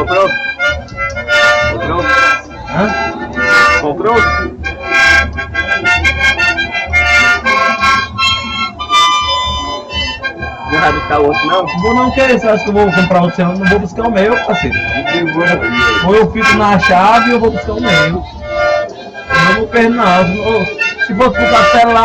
Comprou? Comprou? Hã? Comprou? Não vai buscar o outro, não? Vou não querer, você acha que eu vou comprar outro celular? Não vou buscar o meu, parceiro. Ou eu fico na chave ou eu vou buscar o meu. Eu não quero não. Se fosse buscar o celular.